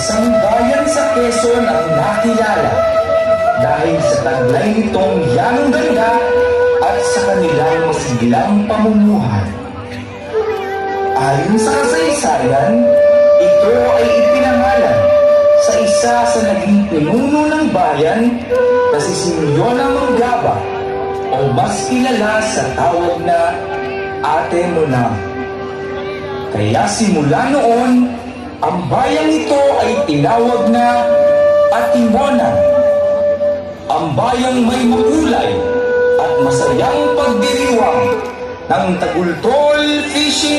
isang bayan sa Quezon ang nakilala dahil sa taglay nitong yanong ganda at sa kanilang masiglang pamumuhay. Ayon sa kasaysayan, ito ay ipinangalan sa isa sa naging pinuno ng bayan na si Simeona Mangaba o mas kilala sa tawag na Ate Mona. Kaya simula noon, ang bayang ito ay tinawag na Atimona, ang bayang may makulay at masayang pagdiriwang ng Tagultol Fishing